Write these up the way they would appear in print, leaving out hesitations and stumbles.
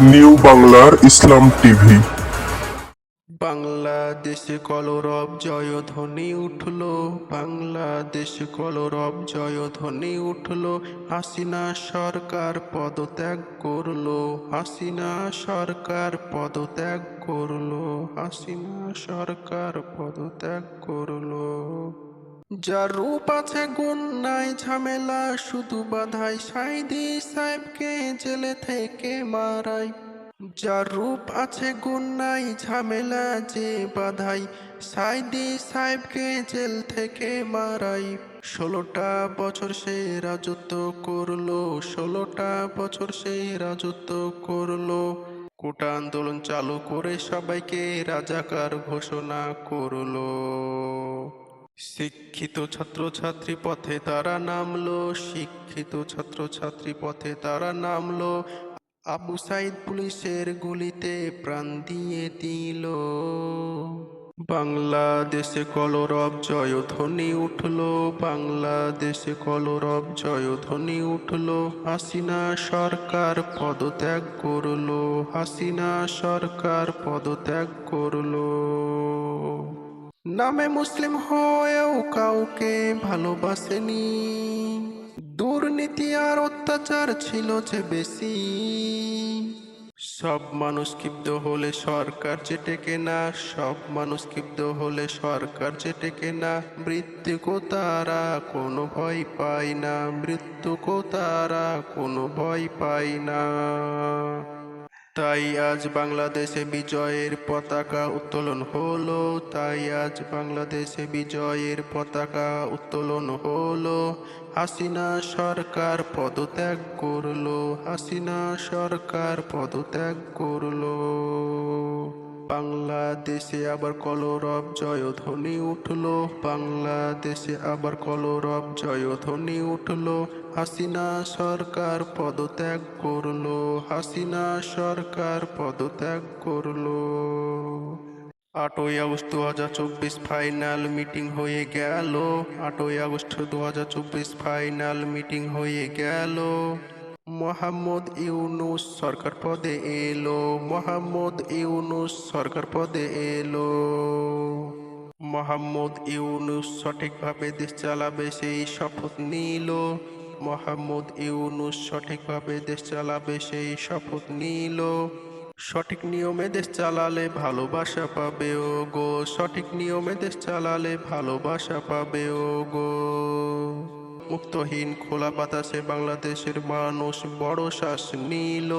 New বাংলার ইসলাম TV. বাংলাদেশে কলরব জয়ধ্বনি উঠল, বাংলাদেশে কলরব জয়ধ্বনি উঠল। হাসিনা সরকার পদত্যাগ করলো, হাসিনা সরকার পদত্যাগ করলো, হাসিনা সরকার পদত্যাগ করলো। যার রূপ আছে গুণ নাই ঝামেলা, শুধু বাধাই সাইদি সাহেবকে জেলে থেকে মারাই। যার রূপ আছে গুণ নাই ঝামেলা, যে বাধাই সাইদি সাহেবকে জেল থেকে মারাই। 16টা বছর সে রাজত্ব করলো, 16টা বছর সে রাজত্ব করলো। কোটা আন্দোলন চালু করে সবাইকে রাজাকার ঘোষণা করলো। শিক্ষিত ছাত্রছাত্রী পথে তারা নামলো, শিক্ষিত ছাত্রছাত্রী পথে তারা নামলো। আবু সাইদ পুলিশের গুলিতে প্রাণ দিয়ে দিল। বাংলাদেশে কলরব জয়ধ্বনি উঠল, বাংলাদেশে কলরব জয়ধ্বনি উঠল। হাসিনা সরকার পদত্যাগ করলো, হাসিনা সরকার পদত্যাগ করলো। নামে মুসলিম হয়েও কাউকে ভালোবাসেনি, দুর্নীতি আর অত্যাচার ছিল যে বেশি। সব মানুষ ক্ষিপ্ত হলে সরকার যে টেকে না, সব মানুষ ক্ষিপ্ত হলে সরকার যে টেকে না। মৃত্যুকে তারা কোনো ভয় পায় না, মৃত্যুকে তারা কোনো ভয় পায় না। তাই আজ বাংলাদেশে বিজয়ের পতাকা উত্তোলন হলো, তাই আজ বাংলাদেশে বিজয়ের পতাকা উত্তোলন হলো। হাসিনা সরকার পদত্যাগ করলো, হাসিনা সরকার পদত্যাগ করলো। বাংলাদেশে আবার কলরব জয়ধ্বনি উঠলো, বাংলাদেশে আবার কলরব জয়ধ্বনি উঠলো। হাসিনা সরকার পদত্যাগ করলো, হাসিনা সরকার পদত্যাগ করলো। 8ই আগস্ট 2024 ফাইনাল মিটিং হয়ে গেল, 8ই আগস্ট 2024 ফাইনাল মিটিং হয়ে গেল। মোহাম্মদ ইউনূস সরকার পদে এলো, মোহাম্মদ ইউনূস সরকার পদে এলো। মোহাম্মদ ইউনূস সঠিকভাবে দেশ চালাবে সেই শপথ নিল, মোহাম্মদ ইউনূস সঠিকভাবে দেশ চালাবে সেই শপথ নিল। সঠিক নিয়মে দেশ চালালে ভালোবাসা পাবে ও গো, সঠিক নিয়মে দেশ চালালে ভালোবাসা পাবে ও গো। মুক্তহীন খোলা বাতাসে বাংলাদেশের মানুষ বড় শ্বাস নিল।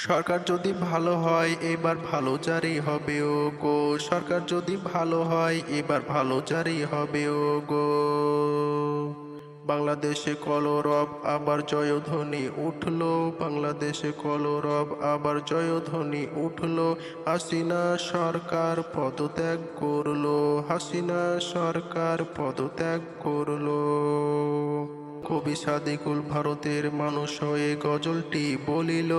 সরকার যদি ভালো হয় এবার ভালো জারি হবে ও গো, সরকার যদি ভালো হয় এবার ভালো জারি হবে ও গো। বাংলাদেশে কলরব আবার জয়ধ্বনি উঠলো, বাংলাদেশে কলরব আবার জয়ধ্বনি উঠলো। হাসিনা সরকার পদত্যাগ করলো, হাসিনা সরকার পদত্যাগ করলো। কবি সাদিকুল ভারতের মানুষ হয়ে গজলটি বলিল,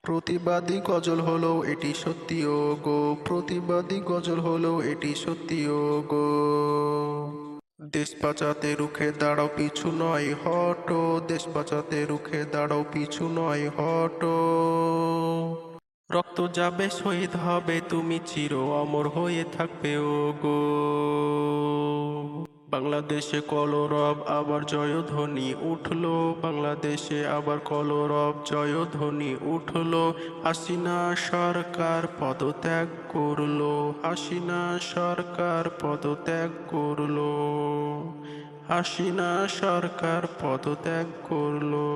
প্রতিবাদী গজল হলো এটি সত্যি ও গো, প্রতিবাদী গজল হলো এটি সত্যি ও গো। দেশ বাঁচাতে রুখে দাঁড়াও পিছু নয় হটো, দেশ বাঁচাতে রুখে দাঁড়াও পিছু নয় হটো। রক্ত যাবে শহীদ হবে তুমি চির অমর হয়ে থাকবে ও গো। বাংলাদেশে কলরব আবার জয়ধ্বনি উঠলো, বাংলাদেশে আবার কলরব জয়ধ্বনি উঠলো। হাসিনা সরকার পদত্যাগ করলো, হাসিনা সরকার পদত্যাগ করলো, হাসিনা সরকার পদত্যাগ করলো।